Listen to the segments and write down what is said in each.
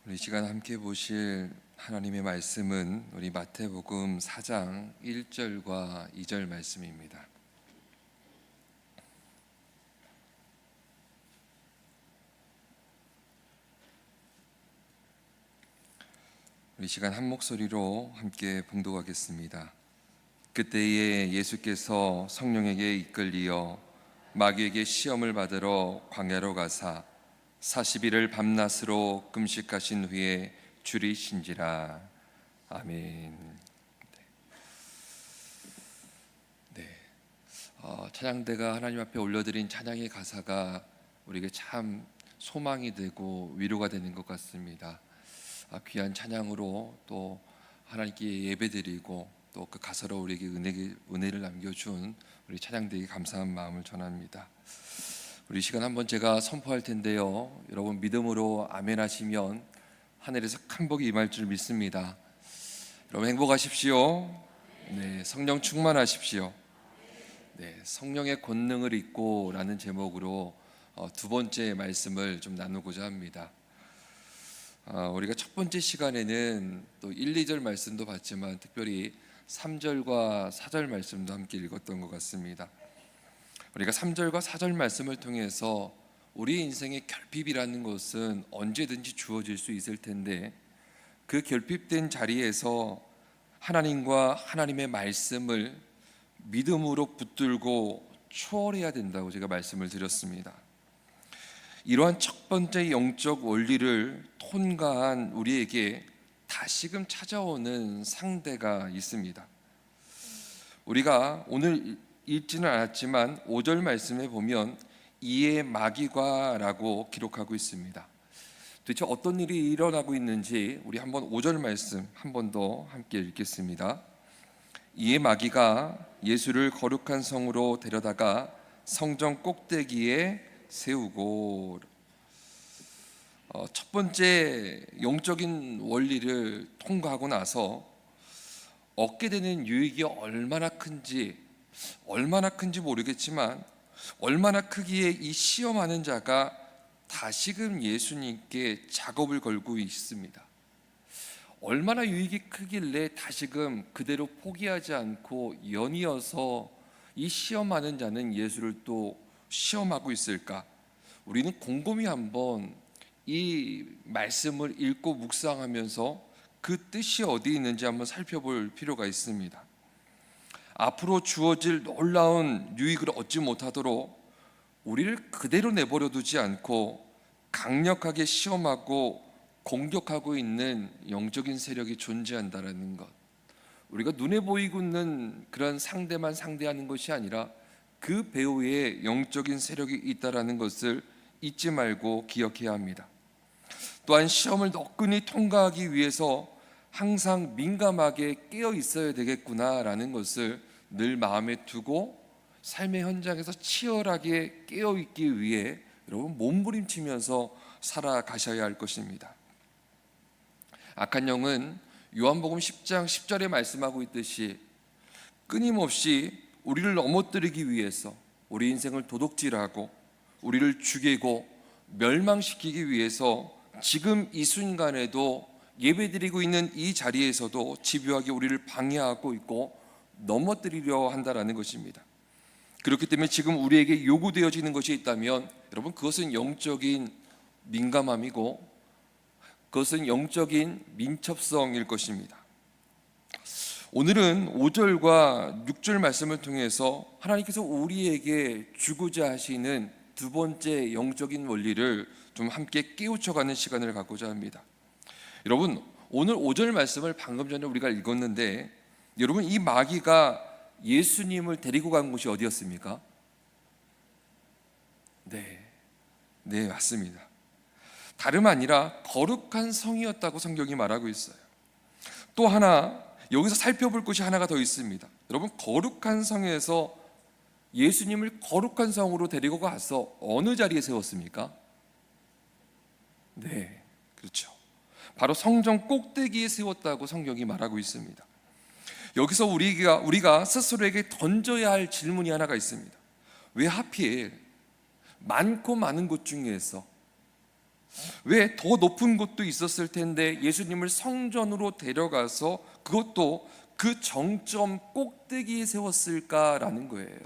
우리 시간 함께 보실 하나님의 말씀은 우리 마태복음 4장 1절과 2절 말씀입니다. 우리 시간 한 목소리로 함께 봉독하겠습니다. 그때에 예수께서 성령에게 이끌리어 마귀에게 시험을 받으러 광야로 가사 40일을 밤낮으로 금식하신 후에 줄이신지라. 아멘. 찬양대가 하나님 앞에 올려드린 찬양의 가사가 우리에게 참 소망이 되고 위로가 되는 것 같습니다. 귀한 찬양으로 또 하나님께 예배드리고 또 그 가사로 우리에게 은혜를 남겨준 우리 찬양대에게 감사한 마음을 전합니다. 우리 시간 한번 제가 선포할 텐데요, 여러분 믿음으로 아멘 하시면 하늘에서 큰 복이 임할 줄 믿습니다. 여러분 행복하십시오. 성령 충만하십시오. 성령의 권능을 잊고 라는 제목으로 두 번째 말씀을 좀 나누고자 합니다. 우리가 첫 번째 시간에는 또 1, 2절 말씀도 봤지만 특별히 3절과 4절 말씀도 함께 읽었던 것 같습니다. 우리가 3절과 4절 말씀을 통해서 우리 인생의 결핍이라는 것은 언제든지 주어질 수 있을 텐데, 그 결핍된 자리에서 하나님과 하나님의 말씀을 믿음으로 붙들고 초월해야 된다고 제가 말씀을 드렸습니다. 이러한 첫 번째 영적 원리를 통과한 우리에게 다시금 찾아오는 상대가 있습니다. 우리가 오늘 읽지는 않았지만 5절 말씀에 보면 이에 마귀가라고 기록하고 있습니다. 도대체 어떤 일이 일어나고 있는지 우리 한번 5절 말씀 한 번 더 함께 읽겠습니다. 이에 마귀가 예수를 거룩한 성으로 데려다가 성전 꼭대기에 세우고. 첫 번째 영적인 원리를 통과하고 나서 얻게 되는 유익이 얼마나 큰지 모르겠지만, 얼마나 크기에 이 시험하는 자가 다시금 예수님께 작업을 걸고 있습니다. 얼마나 유익이 크길래 다시금 그대로 포기하지 않고 연이어서 이 시험하는 자는 예수를 또 시험하고 있을까? 우리는 곰곰이 한번 이 말씀을 읽고 묵상하면서 그 뜻이 어디 있는지 한번 살펴볼 필요가 있습니다. 앞으로 주어질 놀라운 유익을 얻지 못하도록 우리를 그대로 내버려 두지 않고 강력하게 시험하고 공격하고 있는 영적인 세력이 존재한다는 것, 우리가 눈에 보이고 있는 그런 상대만 상대하는 것이 아니라 그 배후에 영적인 세력이 있다는 것을 잊지 말고 기억해야 합니다. 또한 시험을 너끈히 통과하기 위해서 항상 민감하게 깨어 있어야 되겠구나라는 것을 늘 마음에 두고 삶의 현장에서 치열하게 깨어 있기 위해 여러분 몸부림치면서 살아가셔야 할 것입니다. 악한 영은 요한복음 10장 10절에 말씀하고 있듯이 끊임없이 우리를 넘어뜨리기 위해서 우리 인생을 도둑질하고 우리를 죽이고 멸망시키기 위해서 지금 이 순간에도 예배드리고 있는 이 자리에서도 집요하게 우리를 방해하고 있고 넘어뜨리려 한다라는 것입니다. 그렇기 때문에 지금 우리에게 요구되어지는 것이 있다면 여러분, 그것은 영적인 민감함이고 그것은 영적인 민첩성일 것입니다. 오늘은 5절과 6절 말씀을 통해서 하나님께서 우리에게 주고자 하시는 두 번째 영적인 원리를 좀 함께 깨우쳐가는 시간을 갖고자 합니다. 여러분, 오늘 5절 말씀을 방금 전에 우리가 읽었는데, 여러분 이 마귀가 예수님을 데리고 간 곳이 어디였습니까? 네, 맞습니다. 다름 아니라 거룩한 성이었다고 성경이 말하고 있어요. 또 하나 여기서 살펴볼 것이 하나가 더 있습니다. 여러분, 거룩한 성에서 예수님을 거룩한 성으로 데리고 가서 어느 자리에 세웠습니까? 네, 그렇죠. 바로 성전 꼭대기에 세웠다고 성경이 말하고 있습니다. 여기서 우리가 스스로에게 던져야 할 질문이 하나가 있습니다. 왜 하필 많고 많은 곳 중에서 왜 더 높은 곳도 있었을 텐데 예수님을 성전으로 데려가서 그것도 그 정점 꼭대기에 세웠을까라는 거예요.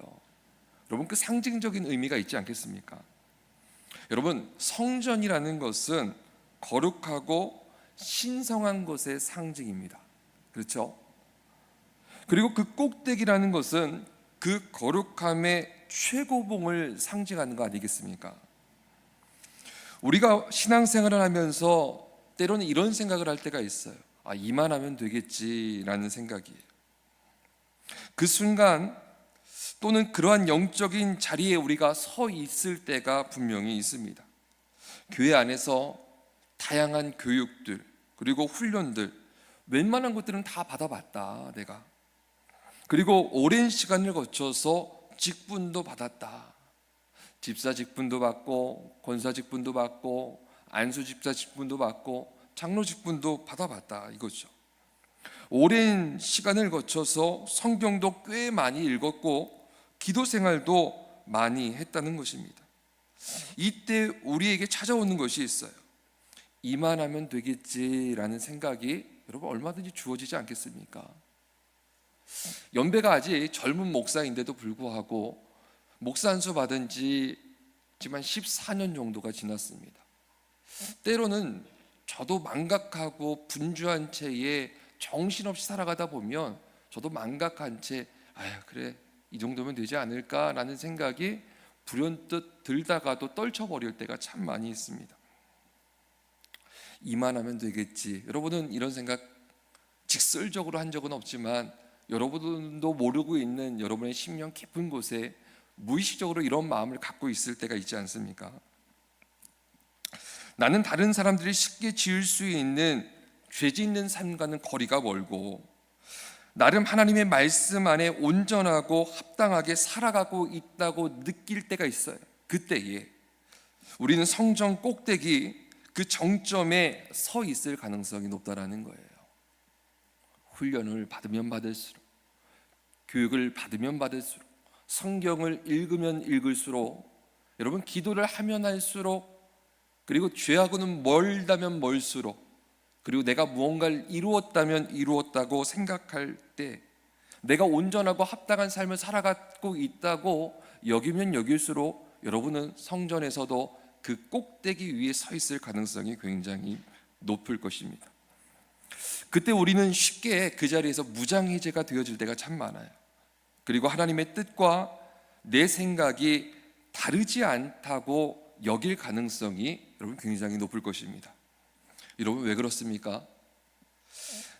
여러분, 그 상징적인 의미가 있지 않겠습니까? 여러분, 성전이라는 것은 거룩하고 신성한 것의 상징입니다. 그렇죠? 그리고 그 꼭대기라는 것은 그 거룩함의 최고봉을 상징하는 거 아니겠습니까? 우리가 신앙생활을 하면서 때로는 이런 생각을 할 때가 있어요. 이만하면 되겠지라는 생각이에요. 그 순간 또는 그러한 영적인 자리에 우리가 서 있을 때가 분명히 있습니다. 교회 안에서 다양한 교육들 그리고 훈련들, 웬만한 것들은 다 받아봤다 내가. 그리고 오랜 시간을 거쳐서 직분도 받았다. 집사 직분도 받고 권사 직분도 받고 안수 집사 직분도 받고 장로 직분도 받아봤다 이거죠. 오랜 시간을 거쳐서 성경도 꽤 많이 읽었고 기도 생활도 많이 했다는 것입니다. 이때 우리에게 찾아오는 것이 있어요. 이만하면 되겠지라는 생각이 여러분 얼마든지 주어지지 않겠습니까? 연배가 아직 젊은 목사인데도 불구하고 목사 안수 받은 지 지만 14년 정도가 지났습니다. 때로는 저도 망각하고 분주한 채에 정신없이 살아가다 보면 저도 망각한 채 그래 이 정도면 되지 않을까라는 생각이 불현듯 들다가도 떨쳐버릴 때가 참 많이 있습니다. 이만하면 되겠지. 여러분은 이런 생각 직설적으로 한 적은 없지만 여러분도 모르고 있는 여러분의 심령 깊은 곳에 무의식적으로 이런 마음을 갖고 있을 때가 있지 않습니까? 나는 다른 사람들이 쉽게 지을 수 있는 죄 짓는 삶과는 거리가 멀고 나름 하나님의 말씀 안에 온전하고 합당하게 살아가고 있다고 느낄 때가 있어요. 그때에 우리는 성전 꼭대기 그 정점에 서 있을 가능성이 높다라는 거예요. 훈련을 받으면 받을수록, 교육을 받으면 받을수록, 성경을 읽으면 읽을수록, 여러분 기도를 하면 할수록, 그리고 죄하고는 멀다면 멀수록, 그리고 내가 무언가를 이루었다면 이루었다고 생각할 때, 내가 온전하고 합당한 삶을 살아가고 있다고 여기면 여길수록 여러분은 성전에서도 그 꼭대기 위에 서 있을 가능성이 굉장히 높을 것입니다. 그때 우리는 쉽게 그 자리에서 무장해제가 되어질 때가 참 많아요. 그리고 하나님의 뜻과 내 생각이 다르지 않다고 여길 가능성이 여러분 굉장히 높을 것입니다. 여러분 왜 그렇습니까?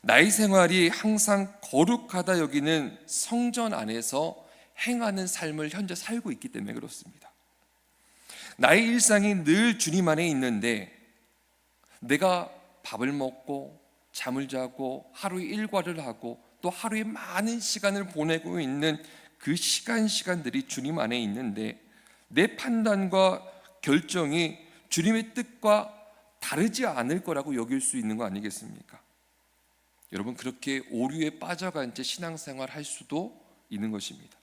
나의 생활이 항상 거룩하다 여기는 성전 안에서 행하는 삶을 현재 살고 있기 때문에 그렇습니다. 나의 일상이 늘 주님 안에 있는데 내가 밥을 먹고 잠을 자고 하루의 일과를 하고 또 하루에 많은 시간을 보내고 있는 그 시간들이 주님 안에 있는데 내 판단과 결정이 주님의 뜻과 다르지 않을 거라고 여길 수 있는 거 아니겠습니까? 여러분 그렇게 오류에 빠져간 채 신앙생활 할 수도 있는 것입니다.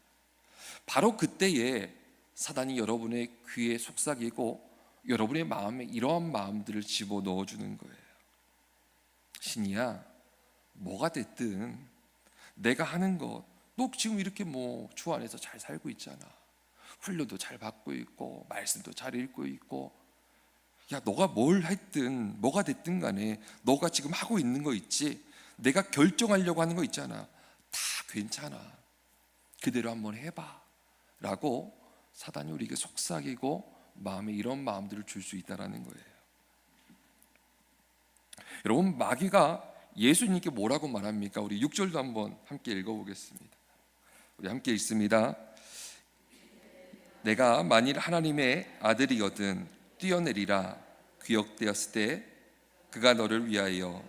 바로 그때에 사단이 여러분의 귀에 속삭이고 여러분의 마음에 이러한 마음들을 집어넣어 주는 거예요. 신이야, 뭐가 됐든 내가 하는 것, 너 지금 이렇게 주 안에서 잘 살고 있잖아. 훈련도 잘 받고 있고 말씀도 잘 읽고 있고, 야 너가 뭘 했든 뭐가 됐든 간에 너가 지금 하고 있는 거 있지, 내가 결정하려고 하는 거 있잖아, 다 괜찮아, 그대로 한번 해봐 라고 사단이 우리에게 속삭이고 마음에 이런 마음들을 줄 수 있다는 거예요. 여러분 마귀가 예수님께 뭐라고 말합니까? 우리 6절도 한번 함께 읽어보겠습니다. 우리 함께 읽습니다. 내가 만일 하나님의 아들이거든 뛰어내리라. 귀역되었을 때 그가 너를 위하여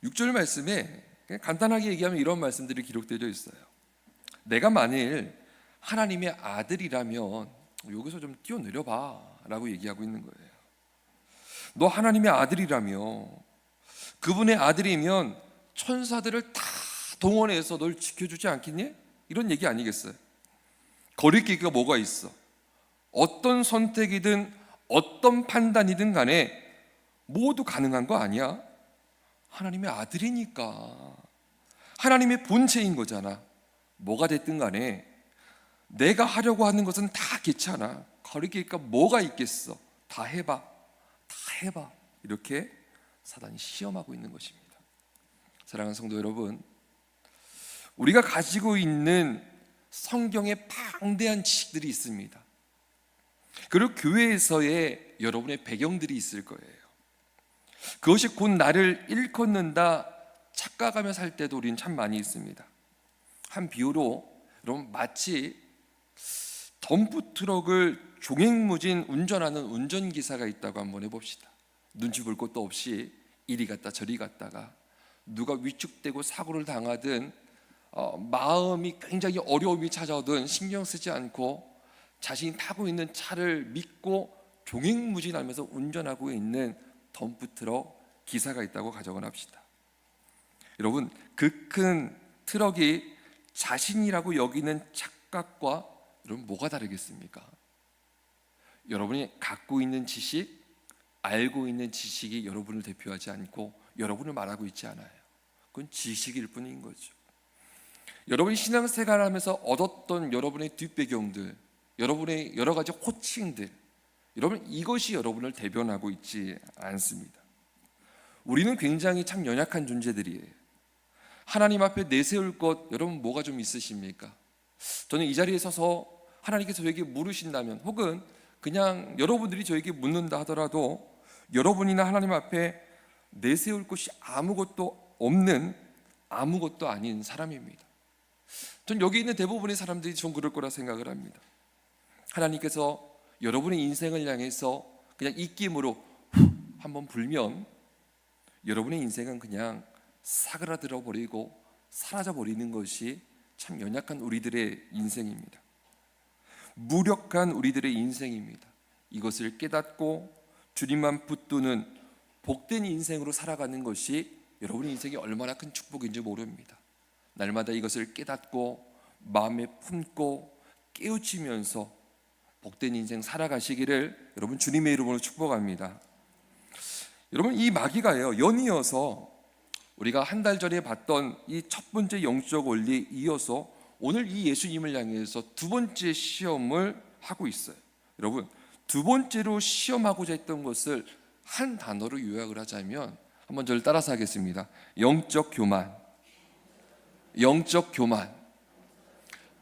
6절 말씀에 그냥 간단하게 얘기하면 이런 말씀들이 기록되어 있어요. 내가 만일 하나님의 아들이라면 여기서 좀 뛰어내려봐 라고 얘기하고 있는 거예요. 너 하나님의 아들이라며, 그분의 아들이면 천사들을 다 동원해서 널 지켜주지 않겠니? 이런 얘기 아니겠어요? 거리끼기가 뭐가 있어? 어떤 선택이든 어떤 판단이든 간에 모두 가능한 거 아니야? 하나님의 아들이니까, 하나님의 본체인 거잖아. 뭐가 됐든 간에 내가 하려고 하는 것은 다 괜찮아. 거리끼기가 뭐가 있겠어? 다 해봐, 다 해봐. 이렇게 사단이 시험하고 있는 것입니다. 사랑하는 성도 여러분, 우리가 가지고 있는 성경의 방대한 지식들이 있습니다. 그리고 교회에서의 여러분의 배경들이 있을 거예요. 그것이 곧 나를 일컫는다 착각하며 살 때도 우리는 참 많이 있습니다. 한 비유로 여러분, 마치 덤프트럭을 종횡무진 운전하는 운전기사가 있다고 한번 해봅시다. 눈치 볼 것도 없이 이리 갔다 저리 갔다가 누가 위축되고 사고를 당하든 마음이 굉장히 어려움이 찾아오든 신경 쓰지 않고 자신이 타고 있는 차를 믿고 종횡무진하면서 운전하고 있는 덤프트럭 기사가 있다고 가정을 합시다. 여러분, 그 큰 트럭이 자신이라고 여기는 착각과 여러분 뭐가 다르겠습니까? 여러분이 갖고 있는 지식, 알고 있는 지식이 여러분을 대표하지 않고 여러분을 말하고 있지 않아요. 그건 지식일 뿐인 거죠. 여러분이 신앙생활을 하면서 얻었던 여러분의 뒷배경들, 여러분의 여러 가지 호칭들, 여러분 이것이 여러분을 대변하고 있지 않습니다. 우리는 굉장히 참 연약한 존재들이에요. 하나님 앞에 내세울 것, 여러분 뭐가 좀 있으십니까? 저는 이 자리에 서서 하나님께서 저에게 물으신다면, 혹은 그냥 여러분들이 저에게 묻는다 하더라도 여러분이나 하나님 앞에 내세울 것이 아무것도 없는, 아무것도 아닌 사람입니다. 전 여기 있는 대부분의 사람들이 좀 그럴 거라 생각을 합니다. 하나님께서 여러분의 인생을 향해서 그냥 입김으로 한번 불면 여러분의 인생은 그냥 사그라들어 버리고 사라져 버리는 것이 참 연약한 우리들의 인생입니다. 무력한 우리들의 인생입니다. 이것을 깨닫고 주님만 붙드는 복된 인생으로 살아가는 것이 여러분의 인생이 얼마나 큰 축복인지 모릅니다. 날마다 이것을 깨닫고 마음에 품고 깨우치면서 복된 인생 살아가시기를 여러분 주님의 이름으로 축복합니다. 여러분, 이 마귀가요, 연이어서 우리가 한 달 전에 봤던 이 첫 번째 영적 원리에 이어서 오늘 이 예수님을 향해서 두 번째 시험을 하고 있어요. 여러분, 두 번째로 시험하고자 했던 것을 한 단어로 요약을 하자면, 한번 저를 따라서 하겠습니다. 영적 교만. 영적 교만.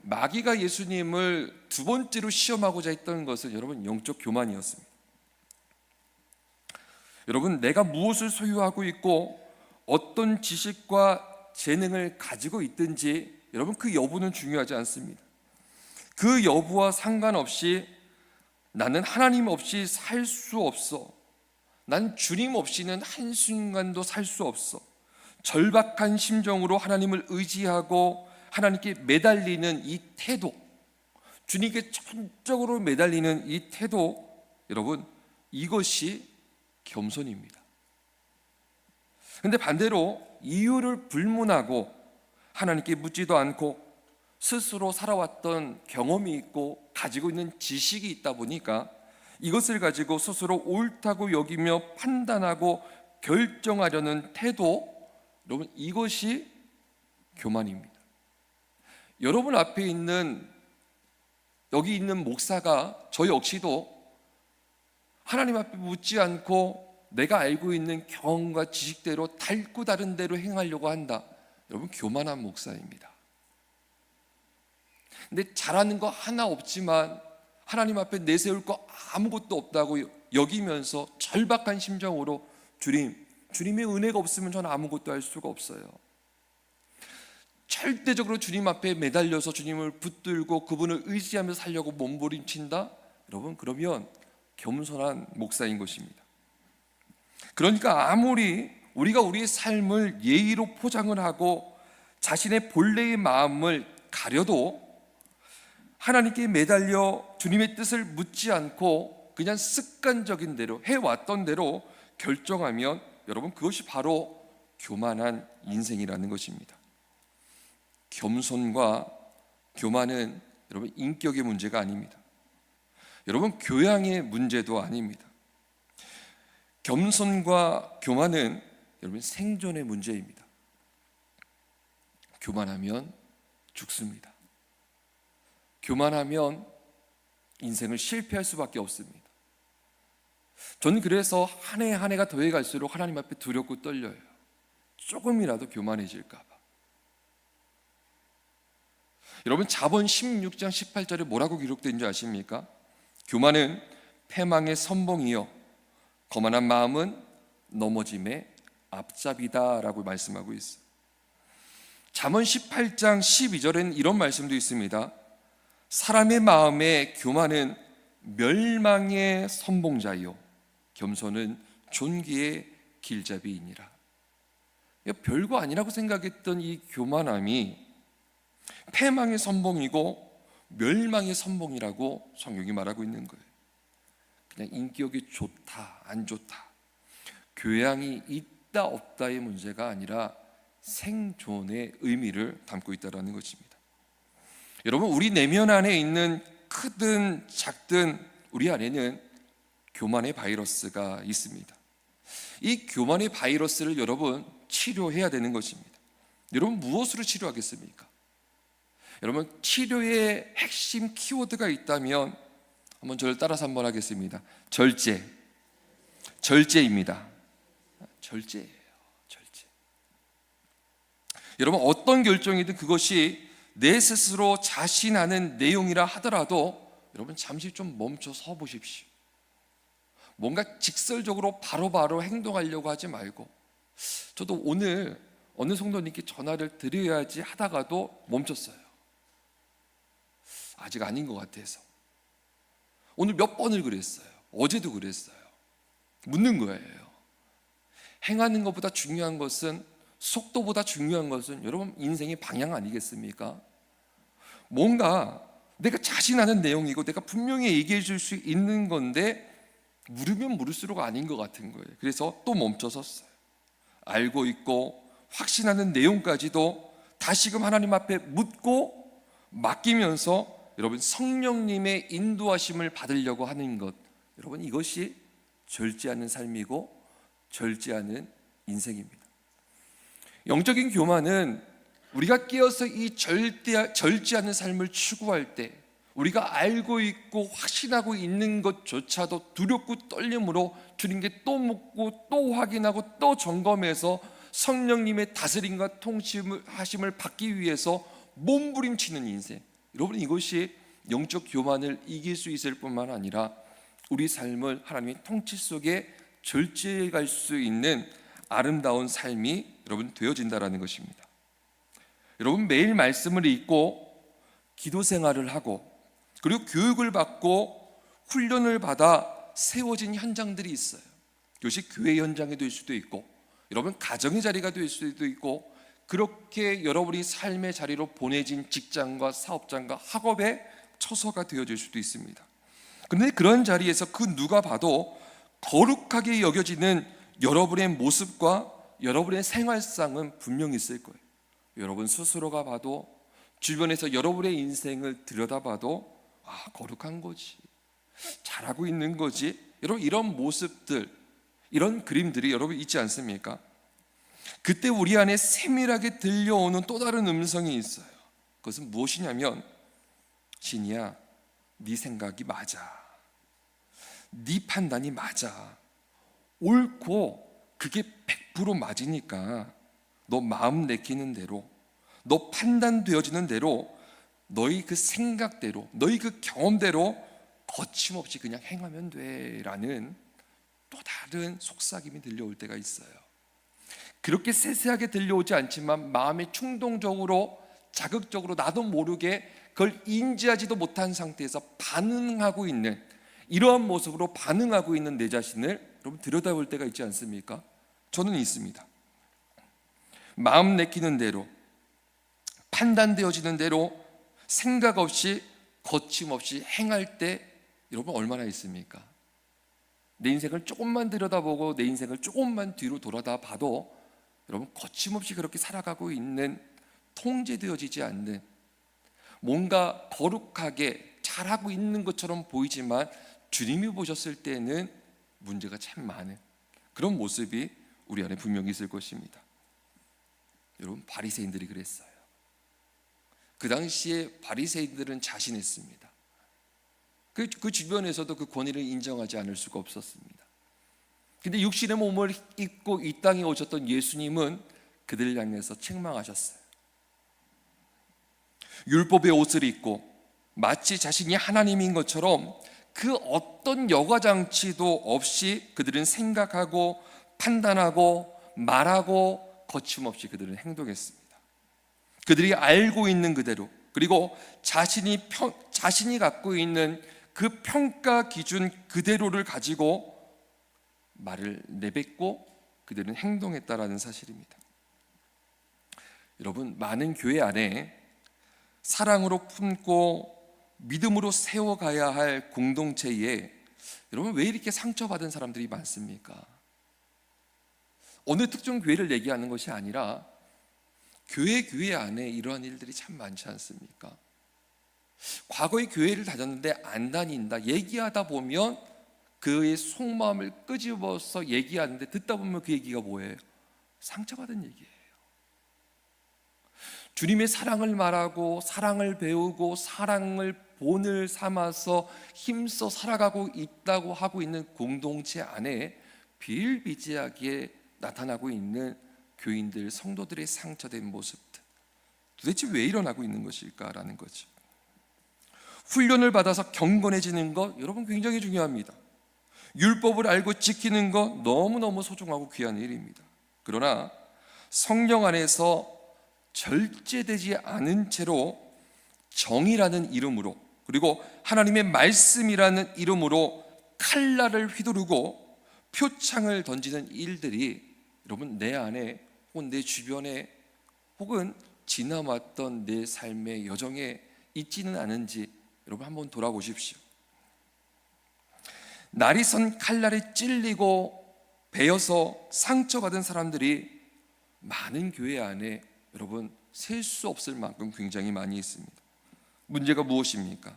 마귀가 예수님을 두 번째로 시험하고자 했던 것은 여러분 영적 교만이었습니다. 여러분, 내가 무엇을 소유하고 있고 어떤 지식과 재능을 가지고 있든지 여러분 그 여부는 중요하지 않습니다. 그 여부와 상관없이 나는 하나님 없이 살 수 없어, 난 주님 없이는 한순간도 살 수 없어, 절박한 심정으로 하나님을 의지하고 하나님께 매달리는 이 태도, 주님께 전적으로 매달리는 이 태도, 여러분 이것이 겸손입니다. 그런데 반대로 이유를 불문하고 하나님께 묻지도 않고 스스로 살아왔던 경험이 있고 가지고 있는 지식이 있다 보니까 이것을 가지고 스스로 옳다고 여기며 판단하고 결정하려는 태도, 여러분 이것이 교만입니다. 여러분 앞에 있는, 여기 있는 목사가 저 역시도 하나님 앞에 묻지 않고 내가 알고 있는 경험과 지식대로 닳고 다른 대로 행하려고 한다. 여러분 교만한 목사입니다. 근데 잘하는 거 하나 없지만 하나님 앞에 내세울 거 아무것도 없다고 여기면서 절박한 심정으로 주님의 은혜가 없으면 저는 아무것도 할 수가 없어요, 절대적으로 주님 앞에 매달려서 주님을 붙들고 그분을 의지하면서 살려고 몸부림친다? 여러분 그러면 겸손한 목사인 것입니다. 그러니까 아무리 우리가 우리의 삶을 예의로 포장을 하고 자신의 본래의 마음을 가려도 하나님께 매달려 주님의 뜻을 묻지 않고 그냥 습관적인 대로 해왔던 대로 결정하면 여러분 그것이 바로 교만한 인생이라는 것입니다. 겸손과 교만은 여러분 인격의 문제가 아닙니다. 여러분 교양의 문제도 아닙니다. 겸손과 교만은 여러분 생존의 문제입니다. 교만하면 죽습니다. 교만하면 인생을 실패할 수밖에 없습니다. 저는 그래서 한 해 한 해가 더해갈수록 하나님 앞에 두렵고 떨려요. 조금이라도 교만해질까 봐. 여러분 잠언 16장 18절에 뭐라고 기록된 줄 아십니까? 교만은 패망의 선봉이요 거만한 마음은 넘어짐의 앞잡이다 라고 말씀하고 있어요. 잠언 18장 12절에는 이런 말씀도 있습니다. 사람의 마음에 교만은 멸망의 선봉자요 겸손은 존귀의 길잡이이니라. 별거 아니라고 생각했던 이 교만함이 패망의 선봉이고 멸망의 선봉이라고 성경이 말하고 있는 거예요. 그냥 인격이 좋다 안 좋다, 교양이 있다 없다의 문제가 아니라 생존의 의미를 담고 있다는 것입니다. 여러분, 우리 내면 안에 있는 크든 작든 우리 안에는 교만의 바이러스가 있습니다. 이 교만의 바이러스를 여러분 치료해야 되는 것입니다. 여러분 무엇으로 치료하겠습니까? 여러분 치료의 핵심 키워드가 있다면 한번 저를 따라서 한번 하겠습니다. 절제입니다. 절제예요. 절제. 여러분 어떤 결정이든 그것이 내 스스로 자신하는 내용이라 하더라도 여러분 잠시 좀 멈춰 서 보십시오. 뭔가 직설적으로 바로바로 행동하려고 하지 말고, 저도 오늘 어느 성도님께 전화를 드려야지 하다가도 멈췄어요. 아직 아닌 것 같아서. 오늘 몇 번을 그랬어요. 어제도 그랬어요. 묻는 거예요. 행하는 것보다 중요한 것은, 속도보다 중요한 것은 여러분 인생의 방향 아니겠습니까? 뭔가 내가 자신하는 내용이고 내가 분명히 얘기해 줄 수 있는 건데 물으면 물을수록 아닌 것 같은 거예요. 그래서 또 멈춰 섰어요. 알고 있고 확신하는 내용까지도 다시금 하나님 앞에 묻고 맡기면서 여러분 성령님의 인도하심을 받으려고 하는 것, 여러분 이것이 절제하는 삶이고 절제하는 인생입니다. 영적인 교만은 우리가 깨어서 이 절제하는 삶을 추구할 때 우리가 알고 있고 확신하고 있는 것조차도 두렵고 떨림으로 주님께 또 묻고 또 확인하고 또 점검해서 성령님의 다스림과 통치하심을 받기 위해서 몸부림치는 인생. 여러분 이것이 영적 교만을 이길 수 있을 뿐만 아니라 우리 삶을 하나님의 통치 속에 절제해 갈 수 있는 아름다운 삶이 여러분 되어진다라는 것입니다. 여러분 매일 말씀을 읽고 기도 생활을 하고 그리고 교육을 받고 훈련을 받아 세워진 현장들이 있어요. 이것이 교회 현장이 될 수도 있고 여러분 가정의 자리가 될 수도 있고 그렇게 여러분이 삶의 자리로 보내진 직장과 사업장과 학업의 처소가 되어질 수도 있습니다. 그런데 그런 자리에서 그 누가 봐도 거룩하게 여겨지는 여러분의 모습과 여러분의 생활상은 분명히 있을 거예요. 여러분 스스로가 봐도 주변에서 여러분의 인생을 들여다봐도 거룩한 거지, 잘하고 있는 거지, 여러분 이런 모습들, 이런 그림들이 여러분 있지 않습니까? 그때 우리 안에 세밀하게 들려오는 또 다른 음성이 있어요. 그것은 무엇이냐면, 신이야 네 생각이 맞아, 네 판단이 맞아, 옳고 그게 100% 맞으니까 너 마음 내키는 대로, 너 판단되어지는 대로, 너희 그 생각대로, 너희 그 경험대로 거침없이 그냥 행하면 돼 라는 또 다른 속삭임이 들려올 때가 있어요. 그렇게 세세하게 들려오지 않지만 마음에 충동적으로 자극적으로 나도 모르게 그걸 인지하지도 못한 상태에서 반응하고 있는, 이러한 모습으로 반응하고 있는 내 자신을 여러분 들여다볼 때가 있지 않습니까? 저는 있습니다. 마음 내키는 대로, 판단되어지는 대로 생각 없이 거침없이 행할 때 여러분 얼마나 있습니까? 내 인생을 조금만 들여다보고 내 인생을 조금만 뒤로 돌아다 봐도 여러분 거침없이 그렇게 살아가고 있는 통제되어지지 않는, 뭔가 거룩하게 잘하고 있는 것처럼 보이지만 주님이 보셨을 때는 문제가 참 많은 그런 모습이 우리 안에 분명히 있을 것입니다. 여러분, 바리새인들이 그랬어요. 그 당시에 바리새인들은 자신했습니다. 그 주변에서도 그 권위를 인정하지 않을 수가 없었습니다. 근데 육신의 몸을 입고 이 땅에 오셨던 예수님은 그들을 향해서 책망하셨어요. 율법의 옷을 입고 마치 자신이 하나님인 것처럼 그 어떤 여과장치도 없이 그들은 생각하고 판단하고 말하고 거침없이 그들은 행동했습니다. 그들이 알고 있는 그대로, 그리고 자신이 갖고 있는 그 평가 기준 그대로를 가지고 말을 내뱉고 그들은 행동했다라는 사실입니다. 여러분, 많은 교회 안에 사랑으로 품고 믿음으로 세워가야 할 공동체에 여러분 왜 이렇게 상처받은 사람들이 많습니까? 어느 특정 교회를 얘기하는 것이 아니라 교회 안에 이러한 일들이 참 많지 않습니까? 과거에 교회를 다녔는데 안 다닌다 얘기하다 보면 그의 속마음을 끄집어서 얘기하는데 듣다 보면 그 얘기가 뭐예요? 상처받은 얘기예요. 주님의 사랑을 말하고 사랑을 배우고 사랑을 본을 삼아서 힘써 살아가고 있다고 하고 있는 공동체 안에 비일비재하게 나타나고 있는 교인들, 성도들의 상처된 모습들, 도대체 왜 일어나고 있는 것일까라는 거죠. 훈련을 받아서 경건해지는 것, 여러분 굉장히 중요합니다. 율법을 알고 지키는 것 너무너무 소중하고 귀한 일입니다. 그러나 성령 안에서 절제되지 않은 채로 정의라는 이름으로, 그리고 하나님의 말씀이라는 이름으로 칼날을 휘두르고 표창을 던지는 일들이 여러분 내 안에 혹은 내 주변에 혹은 지나왔던 내 삶의 여정에 있지는 않은지 여러분 한번 돌아보십시오. 날이 선 칼날에 찔리고 베어서 상처받은 사람들이 많은 교회 안에 여러분 셀 수 없을 만큼 굉장히 많이 있습니다. 문제가 무엇입니까?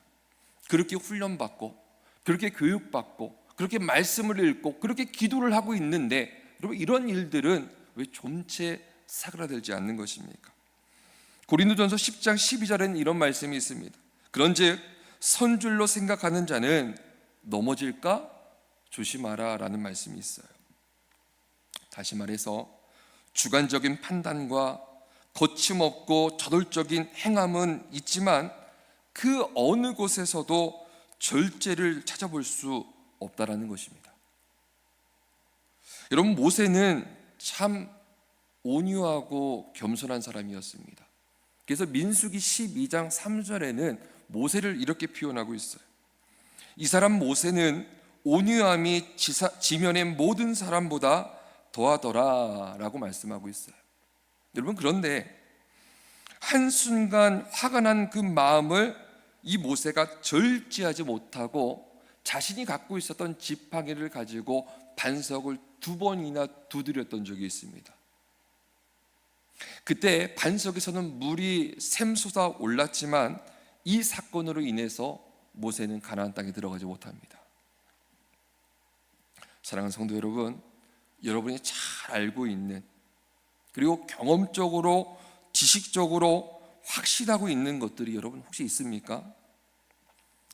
그렇게 훈련받고 그렇게 교육받고 그렇게 말씀을 읽고 그렇게 기도를 하고 있는데 여러분 이런 일들은 왜 좀채 사그라들지 않는 것입니까? 고린도전서 10장 12절에는 이런 말씀이 있습니다. 그런즉 선줄로 생각하는 자는 넘어질까 조심하라 라는 말씀이 있어요. 다시 말해서 주관적인 판단과 거침없고 저돌적인 행함은 있지만 그 어느 곳에서도 절제를 찾아볼 수 없다라는 것입니다. 여러분, 모세는 참 온유하고 겸손한 사람이었습니다. 그래서 민수기 12장 3절에는 모세를 이렇게 표현하고 있어요. 이 사람 모세는 온유함이 지면의 모든 사람보다 더하더라 라고 말씀하고 있어요. 여러분, 그런데 한순간 화가 난 그 마음을 이 모세가 절제하지 못하고 자신이 갖고 있었던 지팡이를 가지고 반석을 2번이나 두드렸던 적이 있습니다. 그때 반석에서는 물이 샘솟아 올랐지만 이 사건으로 인해서 모세는 가나안 땅에 들어가지 못합니다. 사랑하는 성도 여러분, 여러분이 잘 알고 있는, 그리고 경험적으로 지식적으로 확신하고 있는 것들이 여러분 혹시 있습니까?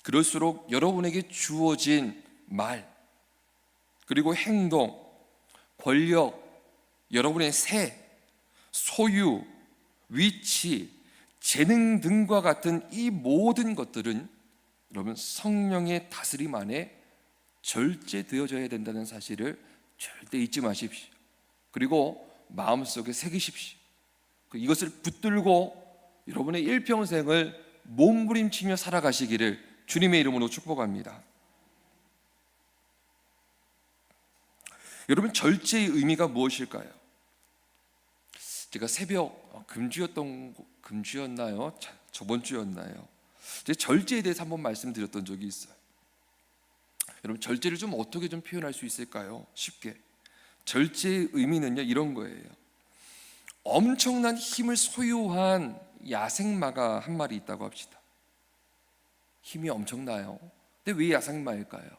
그럴수록 여러분에게 주어진 말, 그리고 행동, 권력, 여러분의 세, 소유, 위치, 재능 등과 같은 이 모든 것들은 여러분 성령의 다스림 안에 절제되어져야 된다는 사실을 절대 잊지 마십시오. 그리고 마음속에 새기십시오. 이것을 붙들고 여러분의 일평생을 몸부림치며 살아가시기를 주님의 이름으로 축복합니다. 여러분, 절제의 의미가 무엇일까요? 제가 새벽 금주였나요? 저번 주였나요? 제가 절제에 대해서 한번 말씀드렸던 적이 있어요. 여러분, 절제를 좀 어떻게 좀 표현할 수 있을까요? 쉽게. 절제의 의미는요 이런 거예요. 엄청난 힘을 소유한 야생마가 한 마리 있다고 합시다. 힘이 엄청나요. 근데 왜 야생마일까요?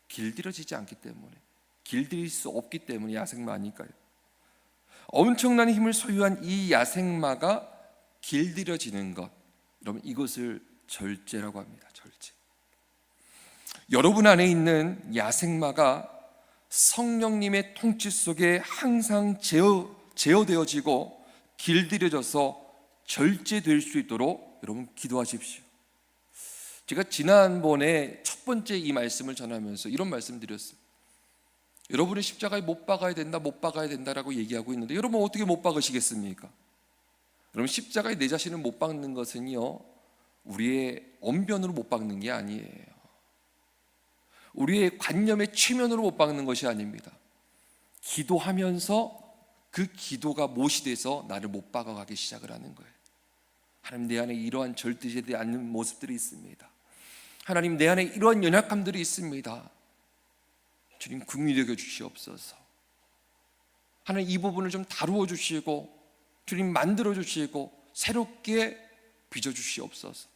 길들여지지 않기 때문에, 길들일 수 없기 때문에 야생마 아닐까요? 엄청난 힘을 소유한 이 야생마가 길들여지는 것, 여러분 이것을 절제라고 합니다. 절제. 여러분 안에 있는 야생마가 성령님의 통치 속에 항상 제어되어지고 길들여져서 절제될 수 있도록 여러분 기도하십시오. 제가 지난번에 첫 번째 이 말씀을 전하면서 이런 말씀 드렸어요. 여러분이 십자가에 못 박아야 된다, 못 박아야 된다라고 얘기하고 있는데 여러분 어떻게 못 박으시겠습니까? 여러분 십자가에 내 자신을 못 박는 것은요, 우리의 언변으로 못 박는 게 아니에요. 우리의 관념의 최면으로 못 박는 것이 아닙니다. 기도하면서 그 기도가 못이 돼서 나를 못 박아가기 시작을 하는 거예요. 하나님, 내 안에 이러한 절대되지 않는 모습들이 있습니다. 하나님, 내 안에 이러한 연약함들이 있습니다. 주님, 긍휼히 여겨 주시옵소서. 하나님, 이 부분을 좀 다루어 주시고 주님 만들어 주시고 새롭게 빚어 주시옵소서.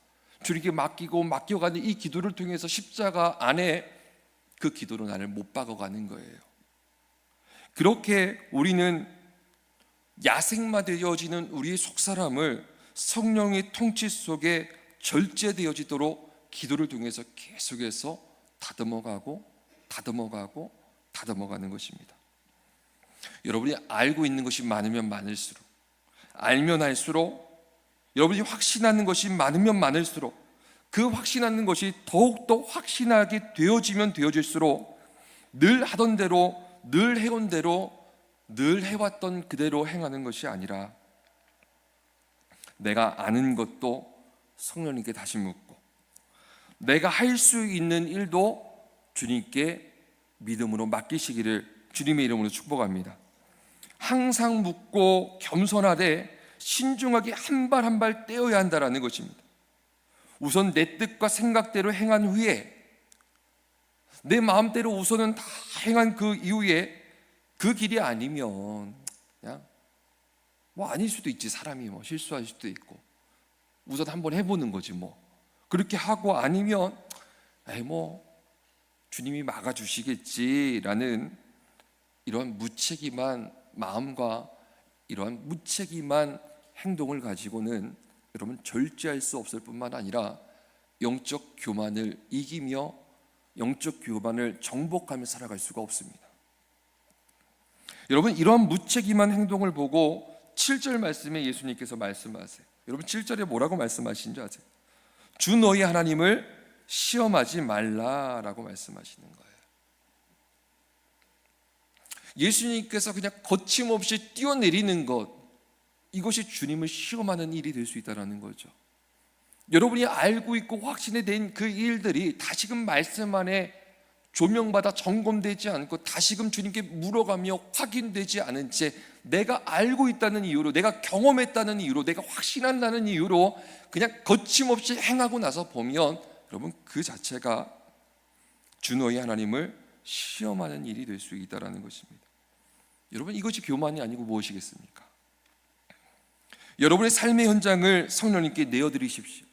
주님께 맡기고 맡겨가는 이 기도를 통해서 십자가 안에 그 기도로 나를 못 박아가는 거예요. 그렇게 우리는 야생마 되어지는 우리의 속사람을 성령의 통치 속에 절제되어지도록 기도를 통해서 계속해서 다듬어가고 다듬어가는 것입니다. 여러분이 알고 있는 것이 많으면 많을수록, 알면 알수록, 여러분이 확신하는 것이 많으면 많을수록, 그 확신하는 것이 더욱더 확신하게 되어지면 되어질수록 늘 하던 대로, 늘 해온 대로, 늘 해왔던 그대로 행하는 것이 아니라 내가 아는 것도 성령님께 다시 묻고, 내가 할 수 있는 일도 주님께 믿음으로 맡기시기를 주님의 이름으로 축복합니다. 항상 묻고 겸손하되 신중하게 한 발 한 발 떼어야 한다는 것입니다. 우선 내 뜻과 생각대로 행한 후에, 내 마음대로 우선은 다 행한 그 이후에 그 길이 아니면 그냥 뭐 아닐 수도 있지, 사람이 뭐 실수할 수도 있고 우선 한번 해보는 거지 뭐, 그렇게 하고 아니면 뭐 주님이 막아주시겠지라는 이러한 무책임한 마음과 이러한 무책임한 행동을 가지고는 여러분 절제할 수 없을 뿐만 아니라 영적 교만을 이기며 영적 교만을 정복하며 살아갈 수가 없습니다. 여러분, 이러한 무책임한 행동을 보고 7절 말씀에 예수님께서 말씀하세요. 여러분 7절에 뭐라고 말씀하시는지 아세요? 주 너희 하나님을 시험하지 말라라고 말씀하시는 거예요. 예수님께서 그냥 거침없이 뛰어내리는 것, 이것이 주님을 시험하는 일이 될 수 있다는 거죠. 여러분이 알고 있고 확신이 된 그 일들이 다시금 말씀 안에 조명받아 점검되지 않고 다시금 주님께 물어가며 확인되지 않은 채 내가 알고 있다는 이유로, 내가 경험했다는 이유로, 내가 확신한다는 이유로 그냥 거침없이 행하고 나서 보면 여러분 그 자체가 주 너희 하나님을 시험하는 일이 될 수 있다는 것입니다. 여러분, 이것이 교만이 아니고 무엇이겠습니까? 여러분의 삶의 현장을 성령님께 내어드리십시오.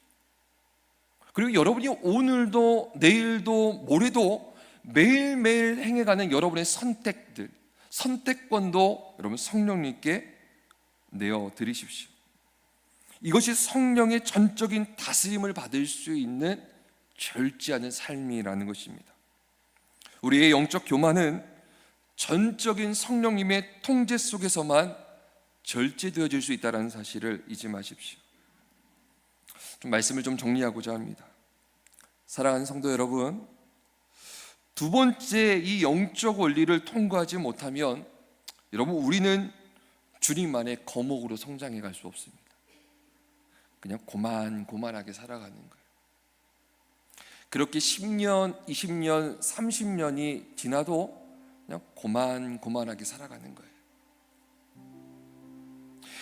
그리고 여러분이 오늘도 내일도 모레도 매일매일 행해가는 여러분의 선택들, 선택권도 여러분 성령님께 내어드리십시오. 이것이 성령의 전적인 다스림을 받을 수 있는 절제하는 삶이라는 것입니다. 우리의 영적 교만은 전적인 성령님의 통제 속에서만 절제되어질 수 있다는 사실을 잊지 마십시오. 좀 말씀을 좀 정리하고자 합니다. 사랑하는 성도 여러분, 두 번째 이 영적 원리를 통과하지 못하면 여러분 우리는 주님만의 거목으로 성장해 갈 수 없습니다. 그냥 고만고만하게 살아가는 거예요. 그렇게 10년, 20년, 30년이 지나도 그냥 고만고만하게 살아가는 거예요.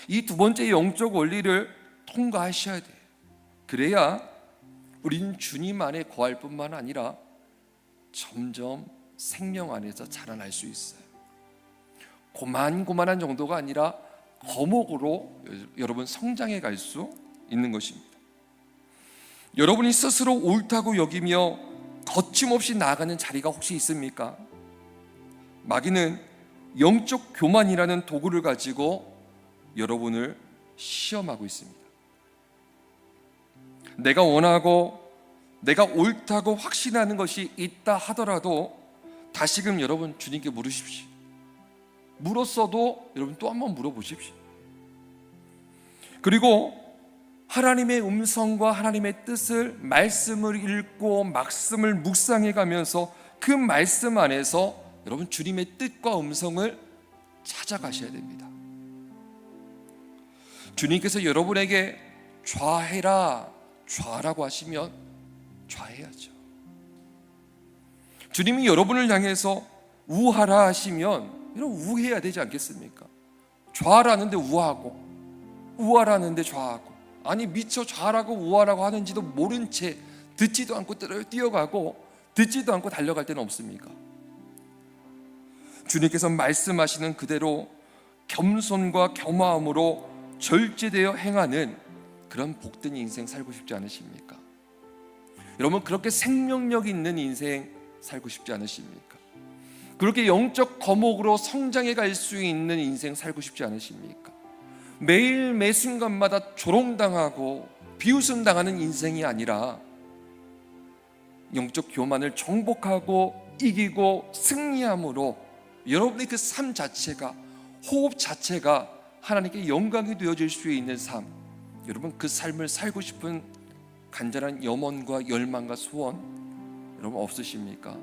이 두 번째 영적 원리를 통과하셔야 돼요. 그래야 우리는 주님 안에 거할 뿐만 아니라 점점 생명 안에서 자라날 수 있어요. 고만고만한 정도가 아니라 거목으로 여러분 성장해 갈 수 있는 것입니다. 여러분이 스스로 옳다고 여기며 거침없이 나아가는 자리가 혹시 있습니까? 마귀는 영적 교만이라는 도구를 가지고 여러분을 시험하고 있습니다. 내가 원하고 내가 옳다고 확신하는 것이 있다 하더라도 다시금 여러분 주님께 물으십시오. 물었어도 여러분 또 한번 물어보십시오. 그리고 하나님의 음성과 하나님의 뜻을, 말씀을 읽고 말씀을 묵상해 가면서 그 말씀 안에서 여러분 주님의 뜻과 음성을 찾아가셔야 됩니다. 주님께서 여러분에게 좌해라, 좌라고 하시면 좌해야죠. 주님이 여러분을 향해서 우하라 하시면 여러분 우해야 되지 않겠습니까? 좌라는데 우하고, 우하라는데 좌하고, 아니 미처 좌라고 우하라고 하는지도 모른 채 듣지도 않고 뛰어가고 듣지도 않고 달려갈 때는 없습니까? 주님께서 말씀하시는 그대로 겸손과 겸허함으로 절제되어 행하는 그런 복된 인생 살고 싶지 않으십니까? 여러분 그렇게 생명력 있는 인생 살고 싶지 않으십니까? 그렇게 영적 거목으로 성장해 갈 수 있는 인생 살고 싶지 않으십니까? 매일 매 순간마다 조롱당하고 비웃음 당하는 인생이 아니라 영적 교만을 정복하고 이기고 승리함으로 여러분의 그 삶 자체가, 호흡 자체가 하나님께 영광이 되어질 수 있는 삶, 여러분 그 삶을 살고 싶은 간절한 염원과 열망과 소원 여러분 없으십니까?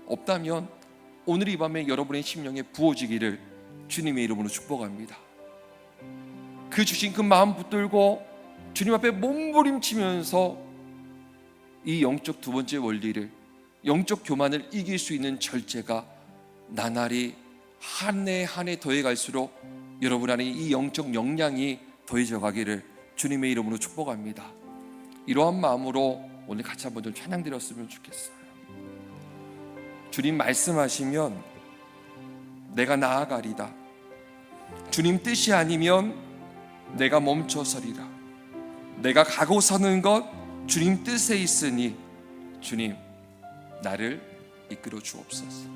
없다면 오늘 이 밤에 여러분의 심령에 부어지기를 주님의 이름으로 축복합니다. 그 주신 그 마음 붙들고 주님 앞에 몸부림치면서 이 영적 두 번째 원리를, 영적 교만을 이길 수 있는 절제가 나날이 한 해 한 해 더해갈수록 여러분 안에 이 영적 역량이 더해져 가기를 주님의 이름으로 축복합니다. 이러한 마음으로 오늘 같이 한번 좀 찬양 드렸으면 좋겠어요. 주님 말씀하시면 내가 나아가리다. 주님 뜻이 아니면 내가 멈춰서리라. 내가 가고 서는 것 주님 뜻에 있으니 주님 나를 이끌어 주옵소서.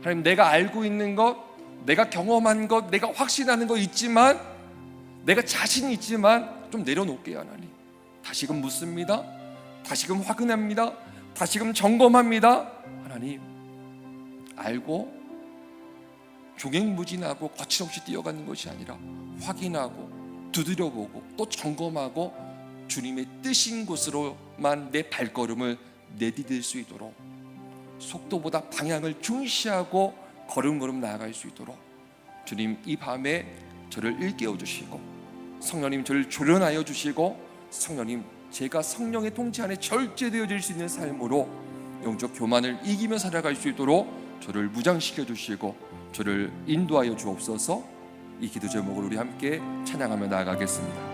하나님 내가 알고 있는 것, 내가 경험한 것, 내가 확신하는 것 있지만, 내가 자신이 있지만 좀 내려놓을게요. 하나님 다시금 묻습니다. 다시금 확인합니다. 다시금 점검합니다. 하나님 알고 종횡무진하고 거침없이 뛰어가는 것이 아니라 확인하고 두드려보고 또 점검하고 주님의 뜻인 곳으로만 내 발걸음을 내디딜 수 있도록, 속도보다 방향을 중시하고 걸음걸음 나아갈 수 있도록 주님 이 밤에 저를 일깨워 주시고, 성령님 저를 조련하여 주시고, 성령님 제가 성령의 통치 안에 절제되어질 수 있는 삶으로 영적 교만을 이기며 살아갈 수 있도록 저를 무장시켜 주시고 저를 인도하여 주옵소서. 이 기도 제목을 우리 함께 찬양하며 나아가겠습니다.